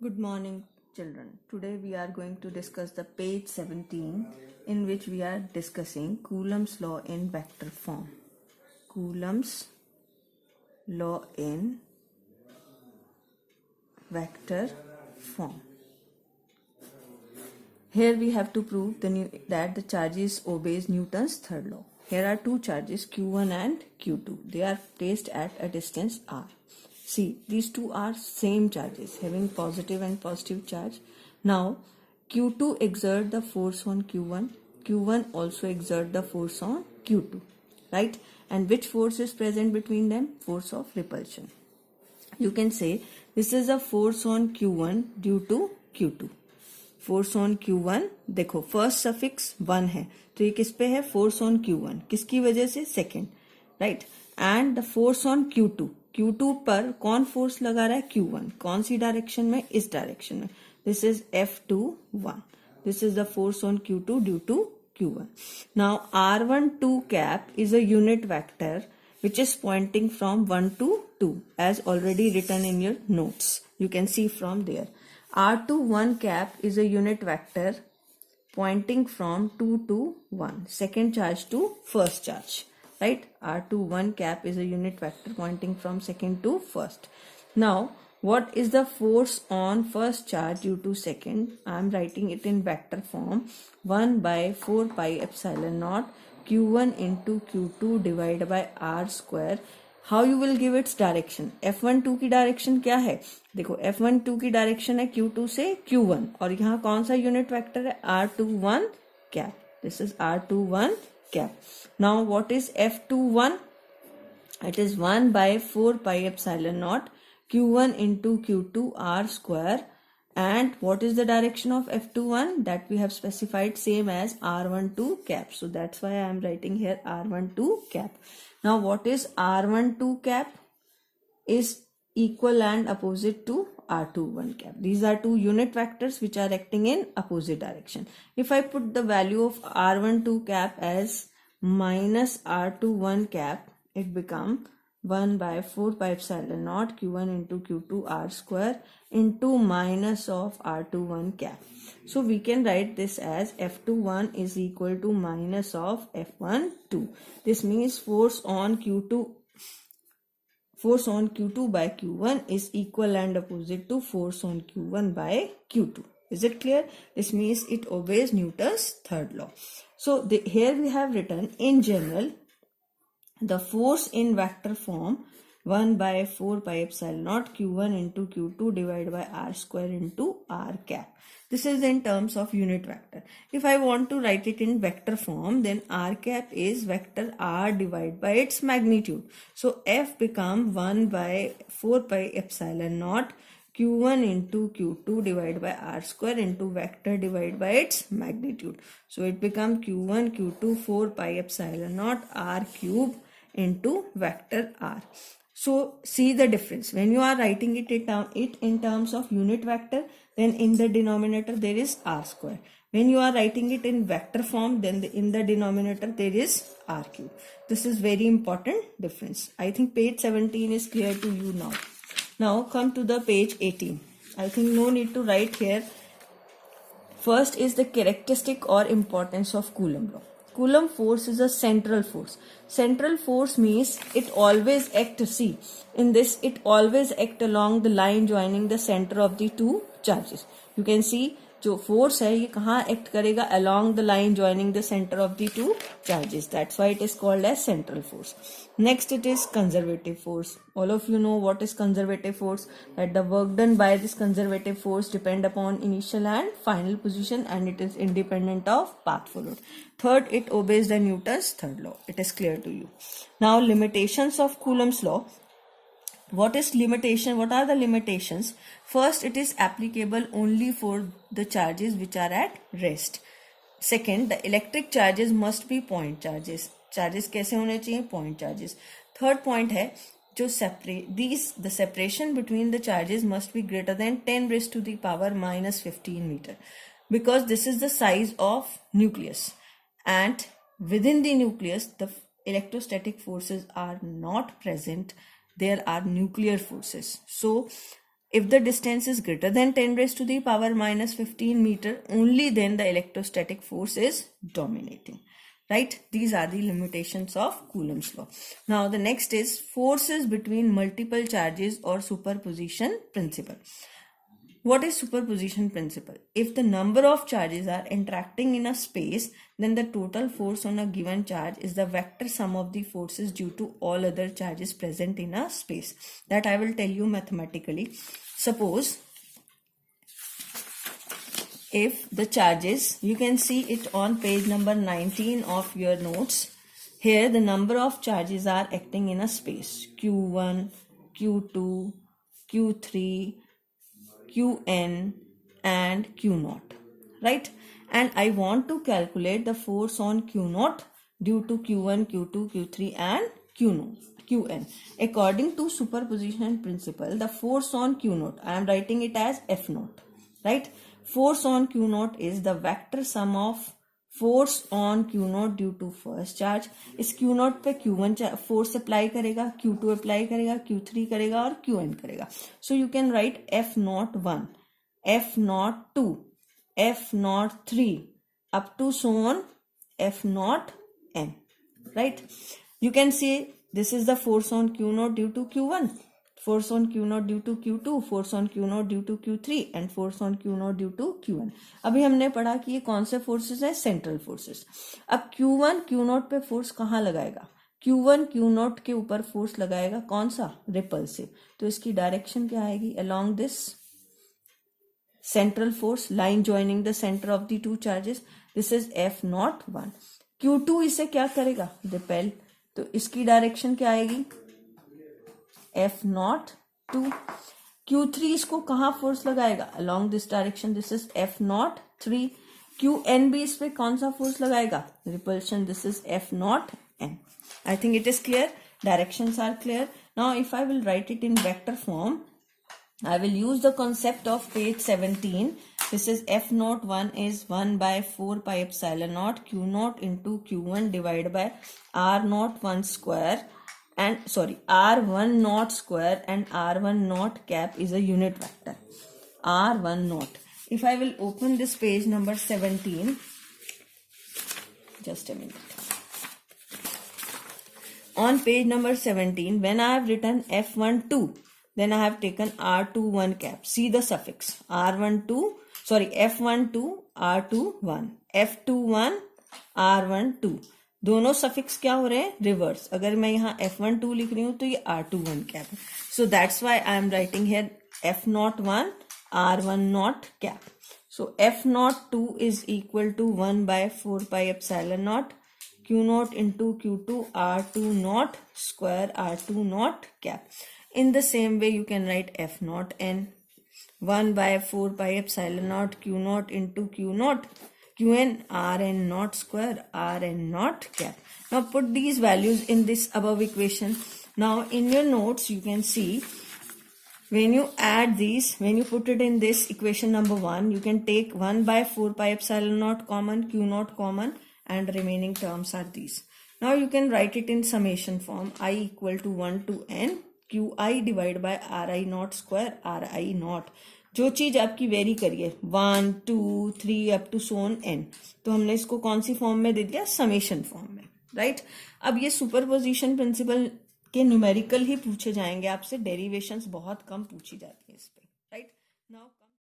Good morning, children. Today we are going to discuss the page 17 in which we are discussing Coulomb's law in vector form. Coulomb's law in vector form. Here we have to prove that the charges obeys Newton's third law. Here are two charges Q1 and Q2. They are placed at a distance r. See, these two are same charges having positive and positive charge. Now, Q2 exert the force on Q1. Q1 also exert the force on Q2. Right? And which force is present between them? Force of repulsion. You can say this is a force on Q1 due to Q2. Force on Q1 देखो first suffix 1 है तो ये किस पे है force on Q1 किसकी वजह से second right and the force on Q2 पर कौन फोर्स लगा रहा है Q1 कौन सी डायरेक्शन में इस डायरेक्शन में this is F21 this is the force on Q2 due to Q1 now R12 cap is a unit vector which is pointing from 1 to 2 as already written in your notes. You can see from there. R21 cap is a unit vector pointing from 2 to 1. Second charge to first charge. Right? R21 cap is a unit vector pointing from second to first. Now, what is the force on first charge due to second? I am writing it in vector form. 1 by 4 pi epsilon naught Q1 into Q2 divided by R square. How you will give its direction? F12 की direction क्या है देखो F12 की direction है Q2 से Q1 और यहाँ कौन सा यूनिट वेक्टर है R21 cap this is R21 cap now what is F21 it is 1 by 4 pi epsilon naught Q1 into Q2 R square and what is the direction of F21 that we have specified same as R12 cap so that's why I am writing here R12 cap. Now what is R12 cap is equal and opposite to R21 cap. These are two unit vectors which are acting in opposite direction. If I put the value of R12 cap as minus R21 cap it become 1 by 4 pi epsilon naught Q1 into Q2 R square into minus of R21 cap. So we can write this as F21 is equal to minus of F12. This means force on Q2 by Q1 is equal and opposite to force on Q1 by Q2. Is it clear? This means it obeys Newton's third law. So here we have written in general the force in vector form 1 by 4 pi epsilon naught Q1 into Q2 divided by R square into R cap. This is in terms of unit vector. If I want to write it in vector form, then R cap is vector R divided by its magnitude. So F become 1 by 4 pi epsilon naught Q1 into Q2 divided by R square into vector divided by its magnitude. So it become Q1, Q2, 4 pi epsilon naught R cube into vector R. So see the difference. When you are writing it in terms of unit vector, then in the denominator there is R square. When you are writing it in vector form, then in the denominator there is R cube. This is very important difference. I think page 17 is clear to you now. Now come to the page 18. I think no need to write here. First is the characteristic or importance of Coulomb law. Coulomb force is a central force. Central force means it always acts, see, in this it always acts along the line joining the center of the two charges. You can see जो force है ये कहाँ act करेगा along the line joining the center of the two charges. That's why it is called as central force. Next it is conservative force. All of you know what is conservative force, that the work done by this conservative force depend upon initial and final position and it is independent of path followed. Third, it obeys the Newton's third law. It is clear to you. Now limitations of Coulomb's law. What is limitation? What are the limitations? First, it is applicable only for the charges which are at rest. Second, the electric charges must be point charges. Charges कैसे होने चाहिए? Point charges. Third point है जो the separation between the charges must be greater than 10 raised to the power minus 15 meter, because this is the size of nucleus, and within the nucleus the electrostatic forces are not present. There are nuclear forces. So If the distance is greater than 10 raised to the power minus 15 meter, only then the electrostatic force is dominating. Right? These are the limitations of Coulomb's law. Now the next is forces between multiple charges or superposition principle. What is superposition principle? If the number of charges are interacting in a space, then the total force on a given charge is the vector sum of the forces due to all other charges present in a space. That I will tell you mathematically. Suppose if the charges, you can see it on page number 19 of your notes. Here the number of charges are acting in a space. Q1, Q2, Q3, Qn and Q0, right? And I want to calculate the force on Q0 due to Q1, Q2, Q3 and Qn. According to superposition principle, the force on Q0, I am writing it as F0, right? Force on Q0 is the vector sum of force on Q0 due to first charge. इस Q0 पे Q1 force apply करेगा, Q2 apply करेगा, Q3 करेगा और Qn करेगा. So you can write F01, F02, F03 up to so on F0n, right? You can see this is the force on Q0 due to Q1, force on Q0 due to Q2, force on Q0 due to Q3 and force on Q0 due to Qn. अभी हमने पढ़ा कि ये कौन से forces है, central forces. अब Q1 Q0 पे फोर्स कहाँ लगाएगा? Q1 Q0 के ऊपर फोर्स लगाएगा कौन सा? रिपल्सिव. तो इसकी डायरेक्शन क्या आएगी? along this central force line joining the center of the two charges. This is F01. Q2 इसे क्या करेगा? रिपेल. तो इसकी डायरेक्शन क्या आएगी? F02. Q3 इसको कहाँ फोर्स लगाएगा? along this direction. This is F03. Qn भी इस पे कौन सा फोर्स लगाएगा? repulsion. This is F0n. I think it is clear. Directions are clear. Now if I will write it in vector form, I will use the concept of page 17. This is F01 is 1 by 4 pi epsilon naught Q0 into Q1 divided by R0 1 square. And sorry, R1 naught square and R1 naught cap is a unit vector. R1 naught. If I will open this page number 17, just a minute. On page number 17, when I have written F12, then I have taken R21 cap. See the suffix. R12, sorry, F12, R21, F21, R12. दोनों suffix क्या हो रहे हैं? Reverse. अगर मैं यहाँ F12 लिख रही हूँ तो ये R21 कैप है. So that's why I am writing here F01 R10 cap. So F02 is equal to 1 by 4 pi epsilon naught Q0 into Q2 R20 square R20 cap. In the same way you can write F0n 1 by 4 pi epsilon naught Q0 into Q0 Qn Rn naught square Rn naught cap. Now put these values in this above equation. Now in your notes you can see when you add these, when you put it in this equation number 1, you can take 1 by 4 pi epsilon naught common, Q0 common and remaining terms are these. Now you can write it in summation form. I equal to 1 to n Qi divided by Ri naught square Ri naught. जो चीज आपकी very करिए 1 2 3 up to Son n, तो हमने इसको कौन सी form में दे दिया? समेशन फॉर्म में, राइट? अब ये सुपरपोजिशन प्रिंसिपल के न्यूमेरिकल ही पूछे जाएंगे आपसे, डेरिवेशंस बहुत कम पूछी जाती है इस पे, राइट? नाउ